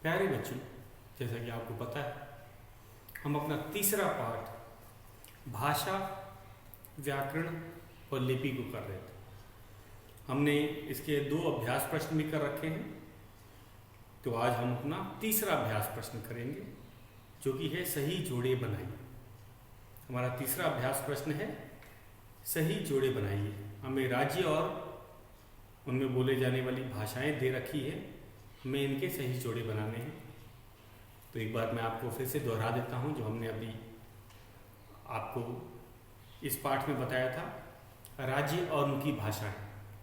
प्यारे बच्चों, जैसा कि आपको पता है, हम अपना तीसरा पाठ भाषा, व्याकरण और लिपि को कर रहे थे। हमने इसके 2 अभ्यास प्रश्न भी कर रखे हैं, तो आज हम अपना तीसरा अभ्यास प्रश्न करेंगे, जो कि है सही जोड़े बनाइए। हमारा तीसरा अभ्यास प्रश्न है सही जोड़े बनाइए। हमें राज्य और उनमें बोले जाने वाली भाषाएं दे रखी है, हमें इनके सही जोड़े बनाने हैं। तो एक बार मैं आपको फिर से दोहरा देता हूं जो हमने अभी आपको इस पाठ में बताया था, राज्य और उनकी भाषाएं।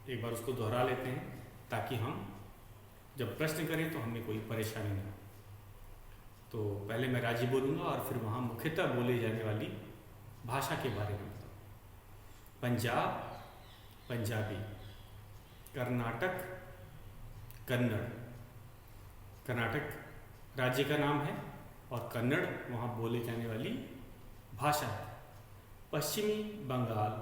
एक बार उसको दोहरा लेते हैं ताकि हम जब प्रश्न करें तो हमें कोई परेशानी ना हो। तो पहले मैं राज्य बोलूँगा और फिर वहाँ मुख्यतः बोले जाने वाली भाषा के बारे में बताऊँ। पंजाब पंजाबी, कर्नाटक कन्नड़, कर्नाटक राज्य का नाम है और कन्नड़ वहाँ बोले जाने वाली भाषा है। पश्चिमी बंगाल,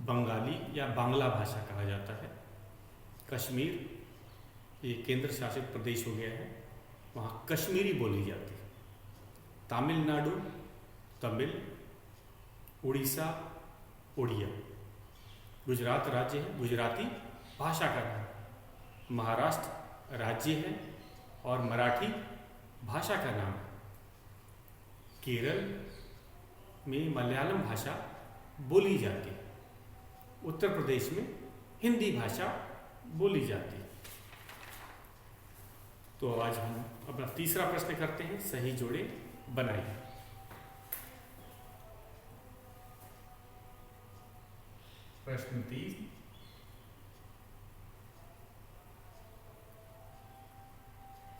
बंगाली या बांग्ला भाषा कहा जाता है। कश्मीर, ये केंद्र शासित प्रदेश हो गया है, वहाँ कश्मीरी बोली जाती है। तमिलनाडु तमिल, उड़ीसा उड़िया, गुजरात राज्य है, गुजराती भाषा का नाम। महाराष्ट्र राज्य है और मराठी भाषा का नाम है। केरल में मलयालम भाषा बोली जाती है। उत्तर प्रदेश में हिंदी भाषा बोली जाती है। तो आज हम अपना तीसरा प्रश्न करते हैं, सही जोड़े बनाइए। प्रश्न 3,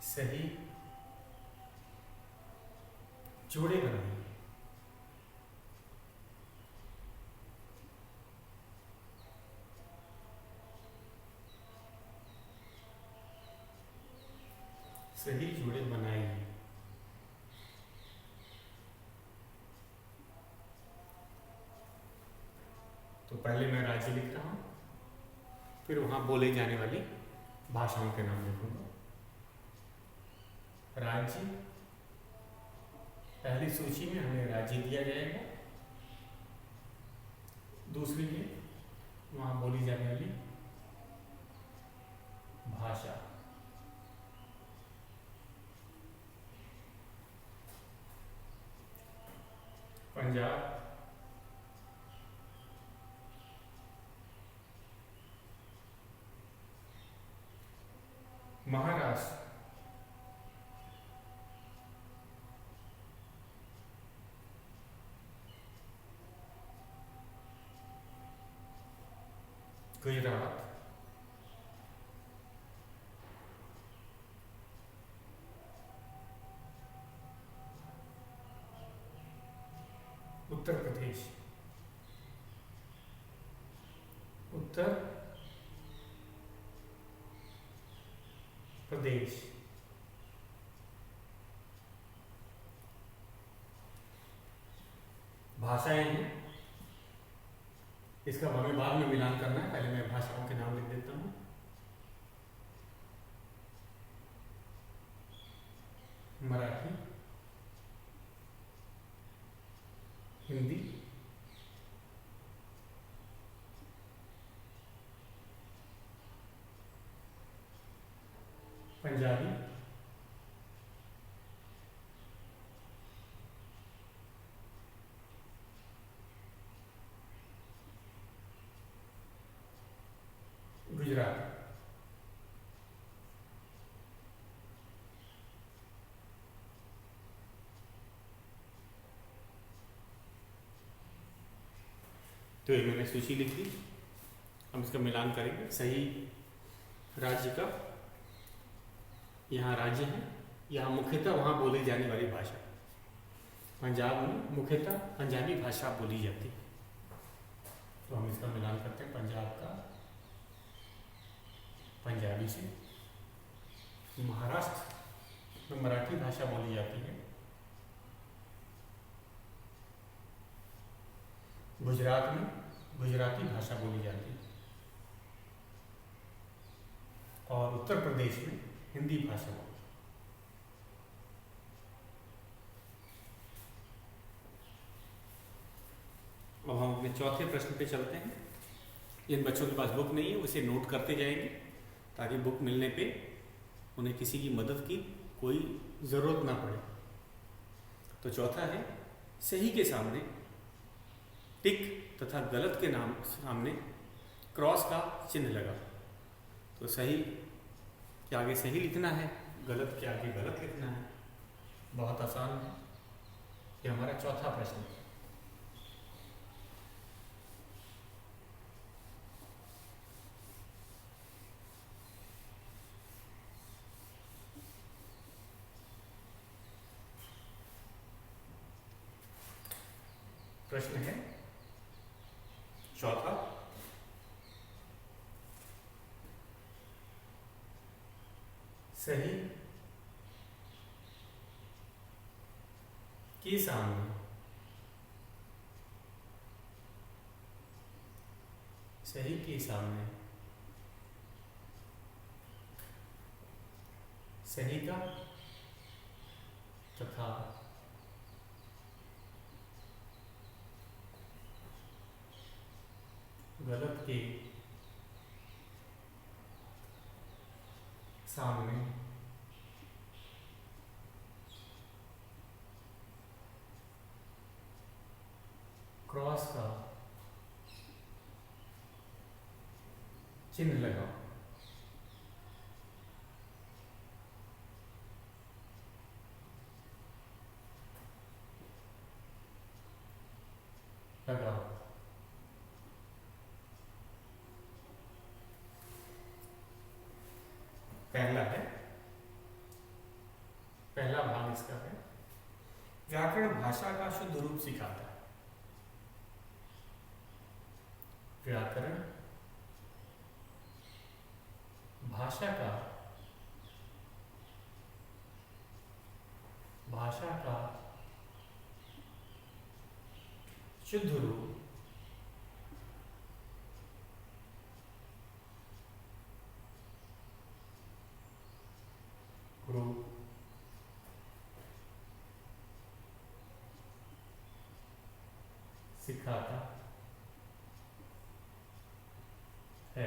सही जोड़े बनाइए। सही जोड़े बनाइए। तो पहले मैं राज्य लिख रहा हूं, फिर वहां बोले जाने वाली भाषाओं के नाम लिखूंगा। राज्य, पहली सूची में हमें राज्य दिया जाएगा, दूसरी में वहां बोली जाने वाली भाषा। पंजाब, महाराष्ट्र, गुजरात, उत्तर प्रदेश, उत्तर प्रदेश, भाषाएं हैं, इसका हमें बाद में मिलान करना है। पहले मैं भाषाओं के नाम लिख देता हूं। मराठी, हिंदी, पंजाबी, गुजराती। तो ये मैंने सूची लिख दी, हम इसका मिलान करेंगे। सही राज्य का, यहाँ राज्य है, यहाँ मुख्यतः वहाँ बोली जाने वाली भाषा। पंजाब में मुख्यतः पंजाबी भाषा बोली जाती है। तो हम इसका मिलान करते हैं, पंजाब का पंजाबी से। महाराष्ट्र में मराठी भाषा बोली जाती है। गुजरात में गुजराती भाषा बोली जाती है। और उत्तर प्रदेश में हिंदी भाषा बोली। अब हम अपने चौथे प्रश्न पे चलते हैं। जिन बच्चों के पास बुक नहीं है उसे नोट करते जाएंगे ताकि बुक मिलने पे उन्हें किसी की मदद की कोई ज़रूरत ना पड़े। तो चौथा है, सही के सामने टिक तथा गलत के नाम सामने क्रॉस का चिन्ह लगा। तो सही के आगे सही लिखना है, गलत के आगे गलत लिखना है। बहुत आसान है। ये हमारा चौथा प्रश्न है। प्रश्न है चौथा, सही के सामने सही के सामने सही का तथा गलत के सामने क्रॉस का चिन्ह लगाओ। लगाओ। पहला है, पहला भाग इसका है, व्याकरण भाषा का शुद्ध रूप सिखाता है। व्याकरण भाषा का शुद्ध रूप सिखाता है।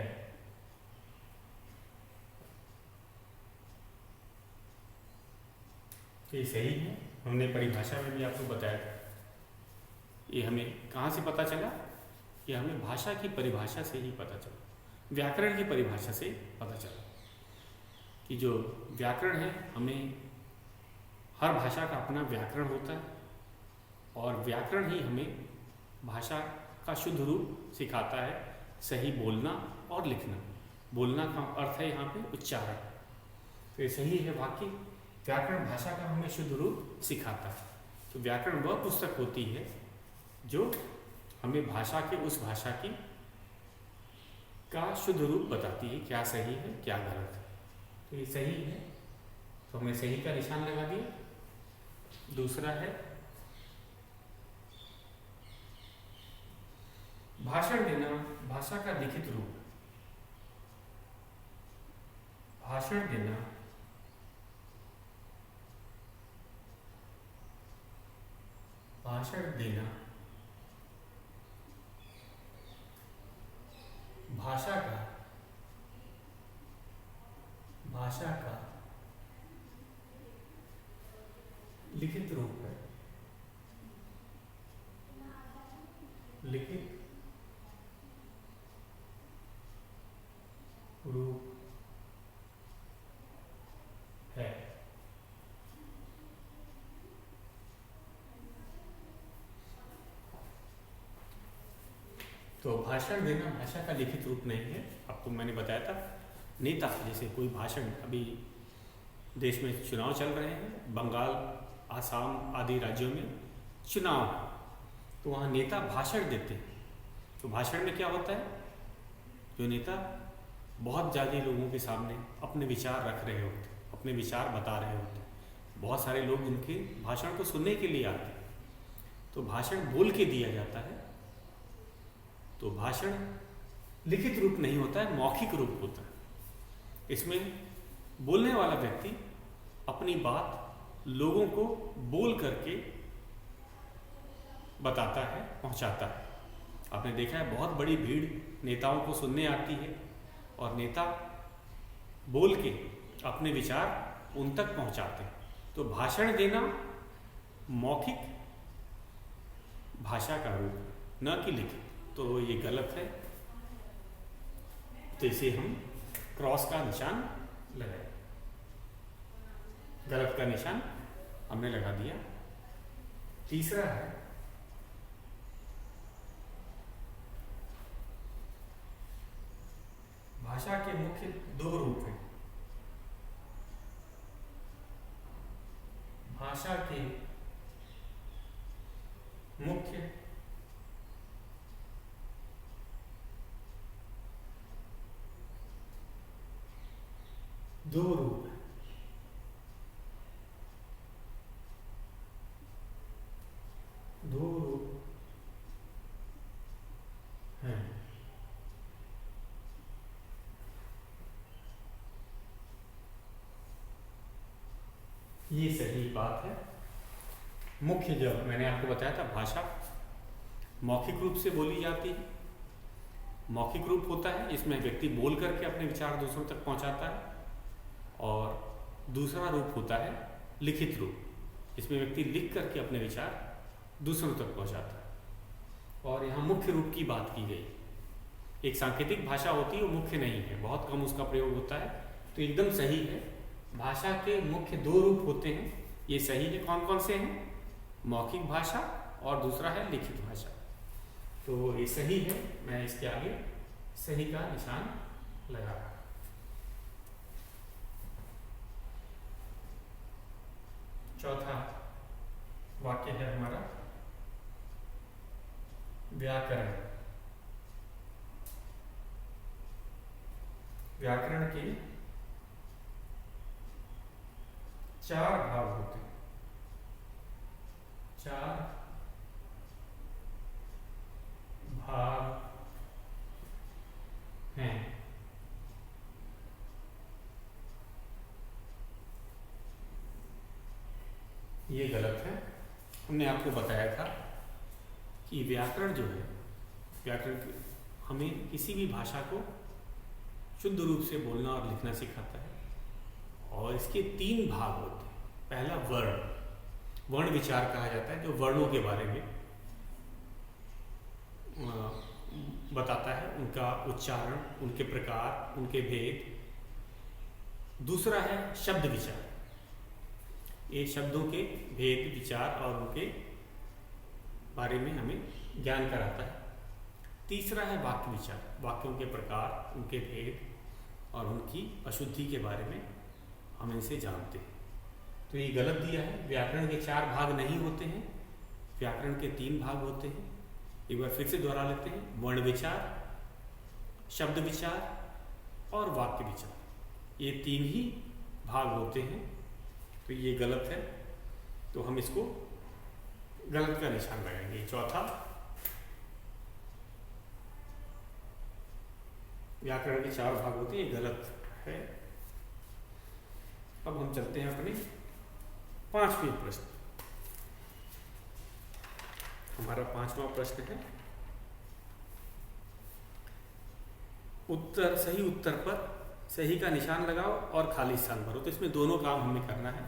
ये सही है, हमने परिभाषा में भी आपको बताया था। ये हमें कहाँ से पता चला? ये हमें भाषा की परिभाषा से ही पता चला, व्याकरण की परिभाषा से पता चला कि जो व्याकरण है, हमें हर भाषा का अपना व्याकरण होता है और व्याकरण ही हमें भाषा का शुद्ध रूप सिखाता है। सही बोलना और लिखना, बोलना का अर्थ है यहाँ पे उच्चारण। तो ये सही है वाक्य, व्याकरण भाषा का हमें शुद्ध रूप सिखाता है। तो व्याकरण वह पुस्तक होती है जो हमें भाषा के उस भाषा की का शुद्ध रूप बताती है, क्या सही है क्या गलत है। तो ये सही है, तो हमने सही का निशान लगा दिया। दूसरा है भाषण देना भाषा का लिखित रूप। भाषण देना भाषण देना भाषा का लिखित रूप है। लिखित रूप है। तो भाषण देना भाषा का लिखित रूप नहीं है। आपको मैंने बताया था, नेता जैसे कोई भाषण, अभी देश में चुनाव चल रहे हैं, बंगाल, आसाम आदि राज्यों में चुनाव, तो वहाँ नेता भाषण देते हैं। तो भाषण में क्या होता है, जो नेता बहुत ज़्यादा लोगों के सामने अपने विचार रख रहे होते, अपने विचार बता रहे होते, बहुत सारे लोग उनके भाषण को सुनने के लिए आते हैं, तो भाषण बोल के दिया जाता है। तो भाषण लिखित रूप नहीं होता है, मौखिक रूप होता है। इसमें बोलने वाला व्यक्ति अपनी बात लोगों को बोल करके बताता है, पहुंचाता है। आपने देखा है बहुत बड़ी भीड़ नेताओं को सुनने आती है और नेता बोल के अपने विचार उन तक पहुंचाते हैं। तो भाषण देना मौखिक भाषा का रूप, न कि लिखित, तो ये गलत है। तो इसे हम क्रॉस का निशान लगाए, गलत का निशान हमने लगा दिया। तीसरा है भाषा के मुख्य दो रूप हैं। भाषा के मुख्य दो रूप हैं। दो रूप हैं। ये सही बात है। मुख्य, जब मैंने आपको बताया था भाषा मौखिक रूप से बोली जाती है, मौखिक रूप होता है इसमें व्यक्ति बोल करके अपने विचार दूसरों तक पहुंचाता है, और दूसरा रूप होता है लिखित रूप, इसमें व्यक्ति लिख करके अपने विचार दूसरों तक पहुंचाता है। और यहाँ मुख्य रूप की बात की गई। एक सांकेतिक भाषा होती है वो मुख्य नहीं है, बहुत कम उसका प्रयोग होता है, तो एकदम सही है। भाषा के मुख्य दो रूप होते हैं, ये सही है। कौन कौन से हैं? मौखिक भाषा और दूसरा है लिखित भाषा। तो ये सही है, मैं इसके आगे सही का निशान लगा रहा। चौथा वाक्य है हमारा व्याकरण। व्याकरण के चार भाग होते हैं। चार भाग हैं। ये गलत है। हमने आपको बताया था कि व्याकरण जो है, व्याकरण हमें किसी भी भाषा को शुद्ध रूप से बोलना और लिखना सिखाता है, और इसके तीन भाग होते हैं। पहला वर्ण, वर्ण विचार कहा जाता है, जो वर्णों के बारे में बताता है, उनका उच्चारण, उनके प्रकार, उनके भेद। दूसरा है शब्द विचार, ये शब्दों के भेद, विचार और उनके बारे में हमें ज्ञान कराता है। तीसरा है वाक्य विचार, वाक्यों के प्रकार, उनके भेद और उनकी अशुद्धि के बारे में हम इनसे जानते हैं। तो ये गलत दिया है। व्याकरण के चार भाग नहीं होते हैं, व्याकरण के तीन भाग होते हैं। एक बार फिर से दोहरा लेते हैं, वर्ण विचार, शब्द विचार और वाक्य विचार, ये तीन ही भाग होते हैं। तो ये गलत है, तो हम इसको गलत का निशान लगाएंगे। चौथा व्याकरण के चार भाग होते हैं, ये गलत है। अब हम चलते हैं अपने पांचवें प्रश्न। हमारा पांचवा प्रश्न है उत्तर, सही उत्तर पर सही का निशान लगाओ और खाली स्थान भरो। तो इसमें दोनों काम हमें करना है।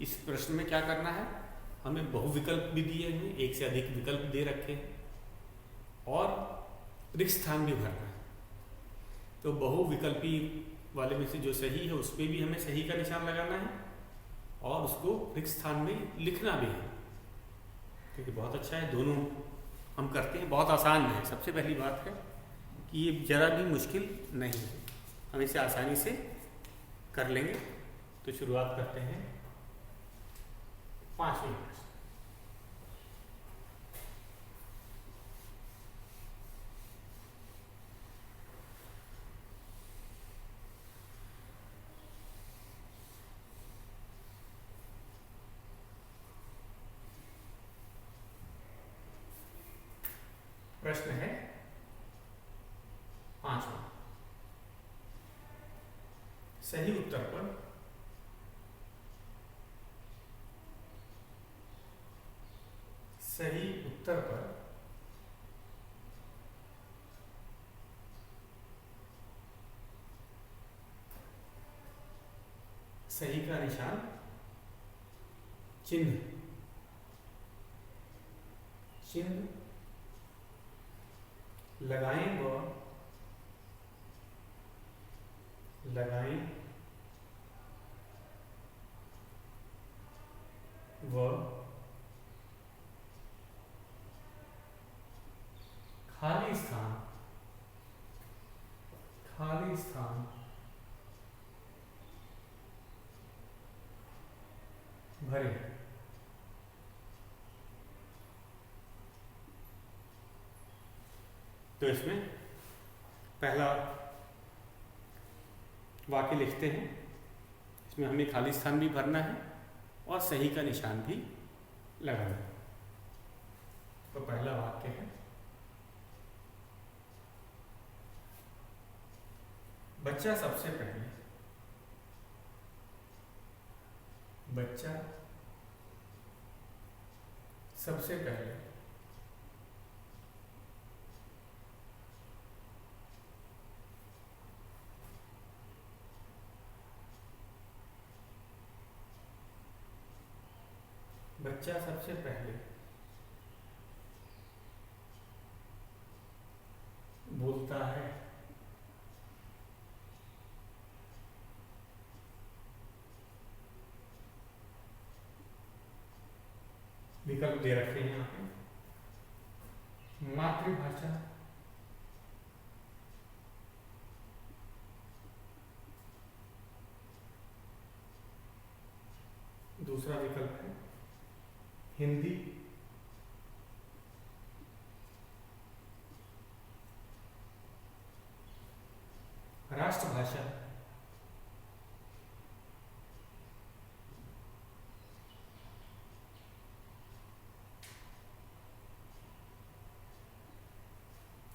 इस प्रश्न में क्या करना है, हमें बहुविकल्प भी दिए हैं, एक से अधिक विकल्प दे रखे हैं, और रिक्त स्थान भी भरना है। तो बहुविकल्पी वाले में से जो सही है उस पर भी हमें सही का निशान लगाना है, और उसको रिक्त स्थान में लिखना भी है। क्योंकि बहुत अच्छा है, दोनों हम करते हैं, बहुत आसान है। सबसे पहली बात है कि ये जरा भी मुश्किल नहीं है, हम इसे आसानी से कर लेंगे। तो शुरुआत करते हैं पांचवें प्रश्न। प्रश्न है पांचवा, सही उत्तर पर सही उत्तर पर सही का निशान चिन्ह लगाएं व खाली स्थान भरे। तो इसमें पहला वाक्य लिखते हैं, इसमें हमें खाली स्थान भी भरना है और सही का निशान भी लगाना है। तो पहला वाक्य है, बच्चा सबसे पहले बोलता है। विकल्प दे रखे हैं यहाँ पे, मातृभाषा, दूसरा विकल्प है हिंदी, राष्ट्रभाषा,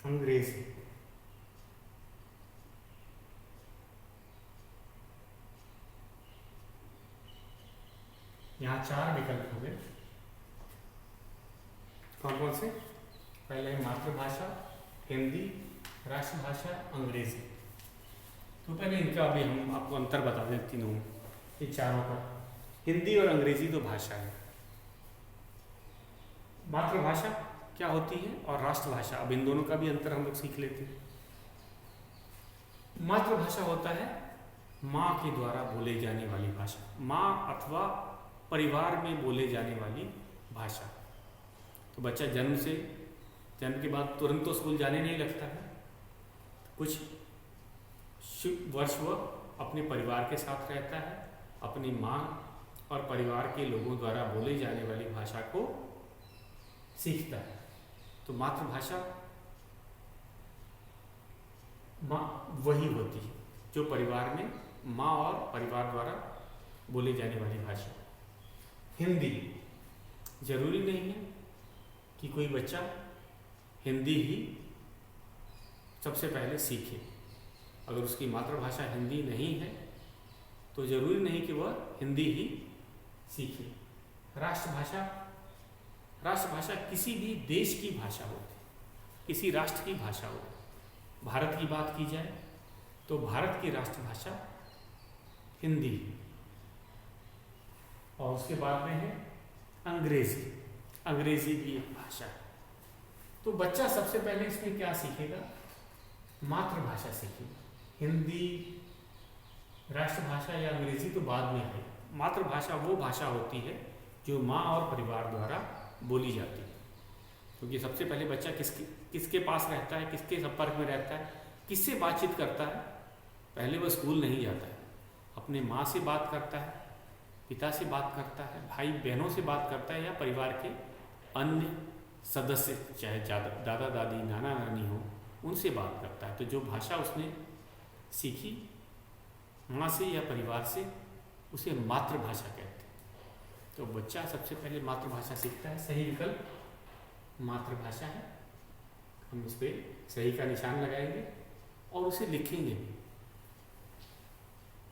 अंग्रेजी। यहाँ 4 विकल्प हो गए। कौन कौन से? पहले मातृभाषा, हिंदी, राष्ट्रभाषा, अंग्रेजी। तो पहले इनका अभी हम आपको अंतर बता दें तीनों, ये चारों का। हिंदी और अंग्रेजी तो भाषा है, मातृभाषा क्या होती है और राष्ट्रभाषा, अब इन दोनों का भी अंतर हम लोग सीख लेते हैं। मातृभाषा होता है माँ के द्वारा बोले जाने वाली भाषा, माँ अथवा परिवार में बोले जाने वाली भाषा। तो बच्चा जन्म के बाद तुरंत तो स्कूल जाने नहीं लगता है, कुछ वर्ष वह अपने परिवार के साथ रहता है, अपनी माँ और परिवार के लोगों द्वारा बोले जाने वाली भाषा को सीखता है। तो मातृभाषा माँ वही होती है जो परिवार में माँ और परिवार द्वारा बोली जाने वाली भाषा। हिंदी, जरूरी नहीं है कि कोई बच्चा हिंदी ही सबसे पहले सीखे। अगर उसकी मातृभाषा हिंदी नहीं है तो जरूरी नहीं कि वह हिंदी ही सीखे। राष्ट्रभाषा किसी भी देश की भाषा होती है, किसी राष्ट्र की भाषा होती है। भारत की बात की जाए तो भारत की राष्ट्रभाषा हिंदी, और उसके बाद में है अंग्रेजी भी एक भाषा है। तो बच्चा सबसे पहले इसमें क्या सीखेगा? मातृभाषा सीखेगा। हिंदी, राष्ट्रभाषा या अंग्रेजी तो बाद में है। मातृभाषा वो भाषा होती है जो माँ और परिवार द्वारा बोली जाती है। क्योंकि सबसे पहले बच्चा किसके पास रहता है, किसके संपर्क में रहता है, किससे बातचीत करता है? पहले वह स्कूल नहीं जाता है, अपने माँ से बात करता है, पिता से बात करता है, भाई बहनों से बात करता है, या परिवार के अन्य सदस्य, चाहे दादा दादी, नाना नानी हो, उनसे बात करता है। तो जो भाषा उसने सीखी माँ से या परिवार से, उसे मातृभाषा कहते हैं। तो बच्चा सबसे पहले मातृभाषा सीखता है। सही विकल्प मातृभाषा है। हम इस पर सही का निशान लगाएंगे और उसे लिखेंगे भी।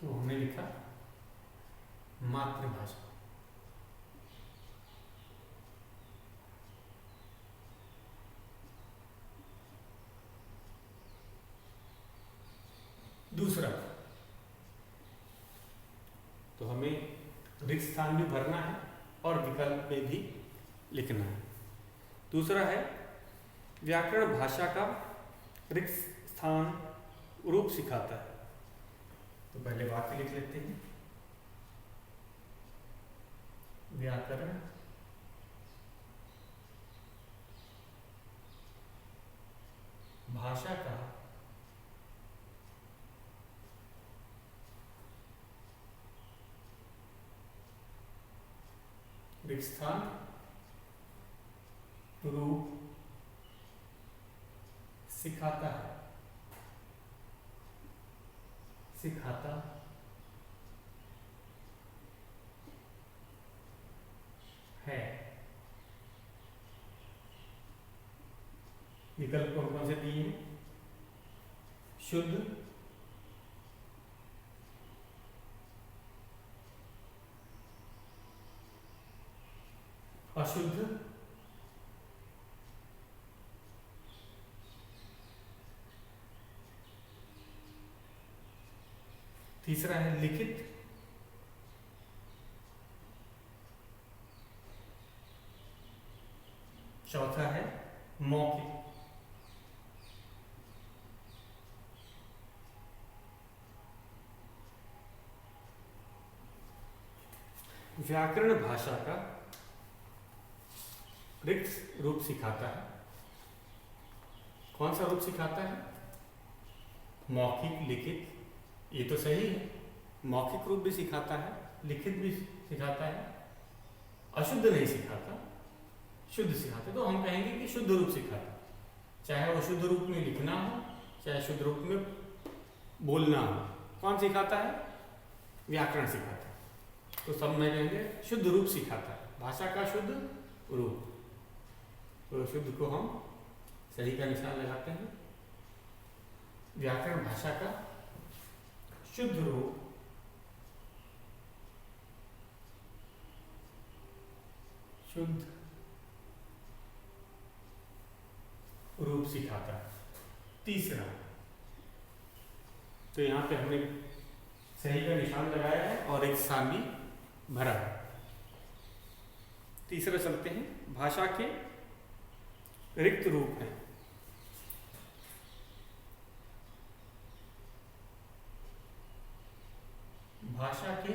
तो हमने लिखा मातृभाषा। दूसरा, तो हमें रिक्त स्थान भी भरना है और विकल्प में भी लिखना है। दूसरा है व्याकरण भाषा का रिक्त स्थान रूप सिखाता है। तो पहले वाक्य लिख लेते हैं। व्याकरण भाषा का रिक्त स्थान रूप सिखाता है। सिखाता है। विकल्प कौन कौन से दिए हैं? शुद्ध, अशुद्ध, तीसरा है लिखित, चौथा है मौखिक। व्याकरण भाषा का रिक्त रूप सिखाता है। कौन सा रूप सिखाता है? मौखिक, लिखित। ये तो सही है, मौखिक रूप भी सिखाता है, लिखित भी सिखाता है, अशुद्ध नहीं सिखाता, शुद्ध सिखाता। तो हम कहेंगे कि शुद्ध रूप सिखाता, चाहे वो शुद्ध रूप में लिखना हो, चाहे शुद्ध रूप में बोलना हो। कौन सिखाता है? व्याकरण सिखाता है। तो सब में कहेंगे शुद्ध रूप सिखाता है, भाषा का शुद्ध रूप। तो शुद्ध को हम सही का निशान लगाते हैं। व्याकरण भाषा का शुद्ध रूप शुद्ध रूप सिखाता है। तीसरा, तो यहाँ पे हमने सही का निशान लगाया है और एक स्थान भी भरा है। तीसरा चलते हैं, भाषा के रिक्त रूप हैं। भाषा के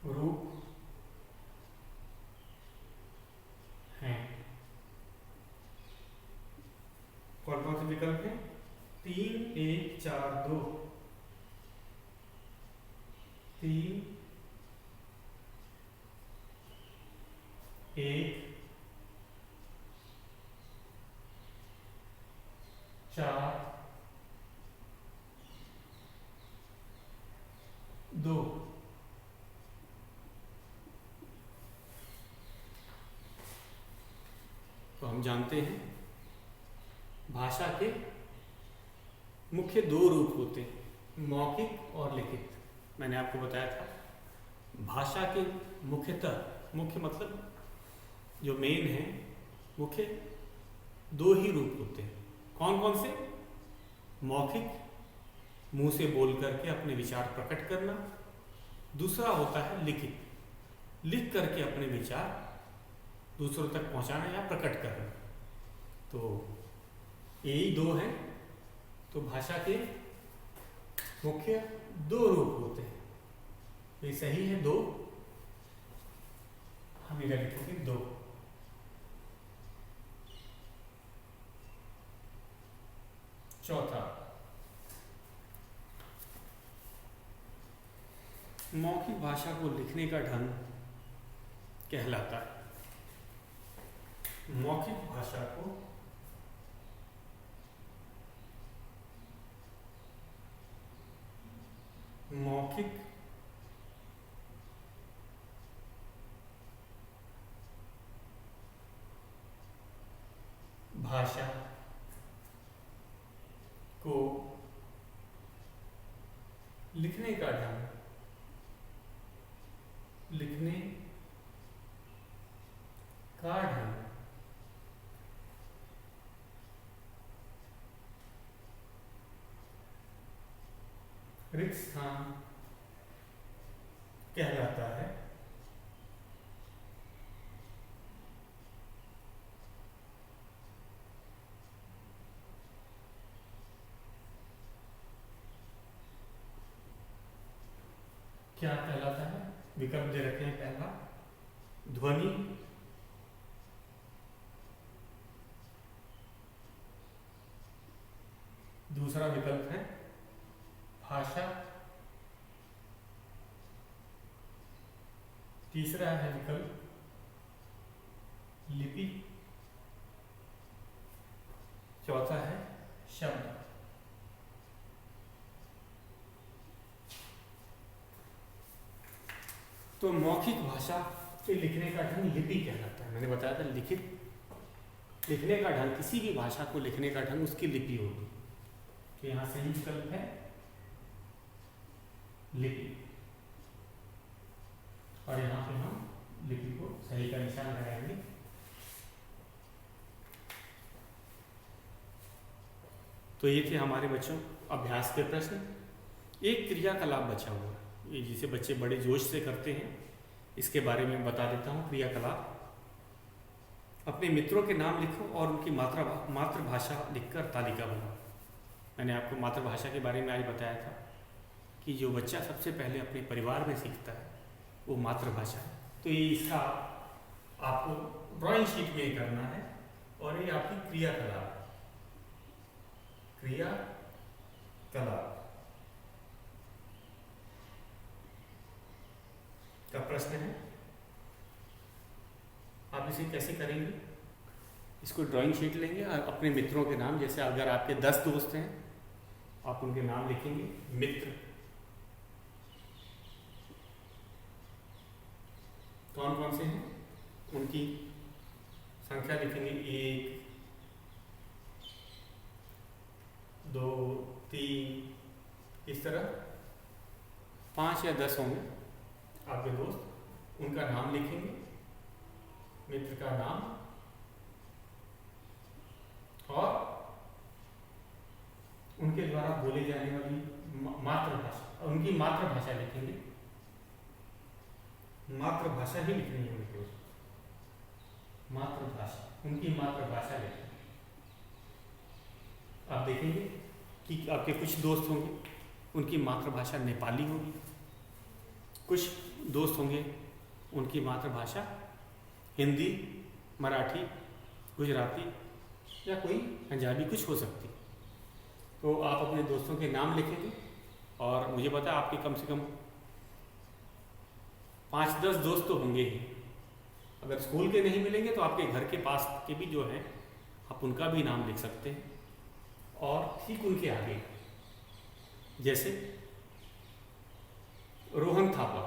रूप हैं। कौन कौन से विकल्प हैं? 3, 1, 4, 2। 3, 1, 4, 2। तो हम जानते हैं भाषा के मुख्य 2 रूप होते हैं, मौखिक और लिखित। मैंने आपको बताया था भाषा के मुख्यतः, मुख्य मतलब जो मेन है, मुख्य 2 ही रूप होते हैं। कौन कौन से? मौखिक, मुंह से बोल करके अपने विचार प्रकट करना। दूसरा होता है लिखित, लिख करके अपने विचार दूसरों तक पहुंचाना या प्रकट करना। तो यही 2 हैं। तो भाषा के मुख्य 2 रूप होते हैं। ये सही है 2, हम इधर लिखेंगे 2। चौथा, मौखिक भाषा को लिखने का ढंग कहलाता है। मौखिक भाषा को मौखिक भाषा को लिखने का ढंग, लिखने का ढंग रिक्त स्थान कहलाता है। क्या कहलाता है? विकल्प दे रखे हैं। पहला ध्वनि, दूसरा विकल्प है भाषा, तीसरा है विकल्प लिपि, चौथा है शब्द। तो मौखिक भाषा के लिखने का ढंग लिपि कहलाता है। मैंने बताया था लिखने का ढंग, किसी भी भाषा को लिखने का ढंग उसकी लिपि होगी। तो यहां सही विकल्प है लिपि, और यहां पे हम लिपि को सही का निशान लगाएंगे। तो ये थे हमारे बच्चों अभ्यास के प्रश्न। एक क्रियाकलाप बचा हुआ है, ये जिसे बच्चे बड़े जोश से करते हैं, इसके बारे में बता देता हूँ। क्रियाकलाप, अपने मित्रों के नाम लिखो और उनकी मातृभाषा लिखकर तालिका बनाओ। मैंने आपको मातृभाषा के बारे में आज बताया था कि जो बच्चा सबसे पहले अपने परिवार में सीखता है वो मातृभाषा है। तो ये इसका आपको ड्राइंग शीट में करना है, और ये आपकी क्रियाकलाप का प्रश्न है। आप इसे कैसे करेंगे? इसको ड्राइंग शीट लेंगे और अपने मित्रों के नाम, जैसे अगर आपके 10 दोस्त हैं आप उनके नाम लिखेंगे। मित्र कौन कौन से हैं, उनकी संख्या लिखेंगे। 1 2 3, इस तरह 5 या 10 होंगे आपके दोस्त। उनका नाम लिखेंगे, मित्र का नाम, और उनके द्वारा बोले जाने वाली मातृभाषा, उनकी मातृभाषा लिखेंगे। मातृभाषा ही लिखनी है उनकी, मातृभाषा, उनकी मातृभाषा लिखेंगे। आप देखेंगे कि आपके कुछ दोस्त होंगे उनकी मातृभाषा नेपाली होगी, कुछ दोस्त होंगे उनकी मातृभाषा हिंदी, मराठी, गुजराती या कोई पंजाबी कुछ हो सकती। तो आप अपने दोस्तों के नाम लिखेंगे, और मुझे पता है आपके कम से कम 5-10 दोस्त तो होंगे ही। अगर स्कूल के नहीं मिलेंगे तो आपके घर के पास के भी जो हैं आप उनका भी नाम लिख सकते हैं। और ठीक उनके आगे, जैसे रोहन थापा,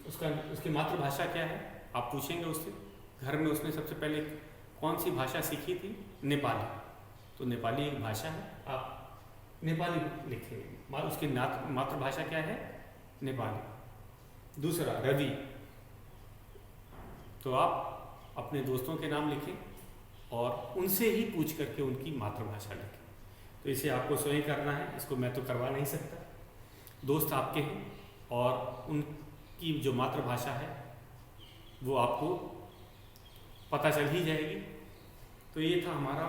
उसकी मातृभाषा क्या है आप पूछेंगे उससे। घर में उसने सबसे पहले कौन सी भाषा सीखी थी? नेपाली। तो नेपाली एक भाषा है, आप नेपाली लिखेंगे। उसकी मातृभाषा क्या है? नेपाली। दूसरा रवि, तो आप अपने दोस्तों के नाम लिखें और उनसे ही पूछ करके उनकी मातृभाषा लिखें। तो इसे आपको स्वयं करना है, इसको मैं तो करवा नहीं सकता। दोस्त आपके हैं और उनकी जो मातृभाषा है वो आपको पता चल ही जाएगी। तो ये था हमारा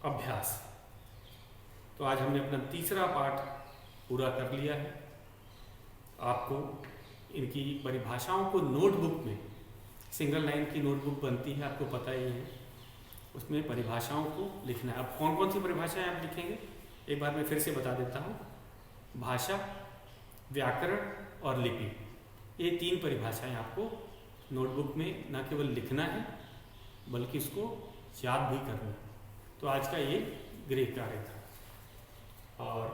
अभ्यास। तो आज हमने अपना तीसरा पाठ पूरा कर लिया है। आपको इनकी परिभाषाओं को नोटबुक में, सिंगल लाइन की नोटबुक बनती है, आपको पता ही है, उसमें परिभाषाओं को लिखना है। अब कौन कौन सी परिभाषाएं आप लिखेंगे एक बार मैं फिर से बता देता हूँ। भाषा, व्याकरण और लिपि, ये 3 परिभाषाएं आपको नोटबुक में न केवल लिखना है बल्कि उसको याद भी करना है। तो आज का ये गृह कार्य था। और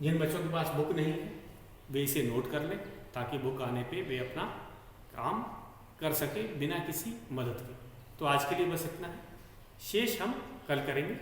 जिन बच्चों के पास बुक नहीं है वे इसे नोट कर लें ताकि बुक आने पे वे अपना काम कर सके बिना किसी मदद के। तो आज के लिए बस इतना है, शेष हम कल करेंगे।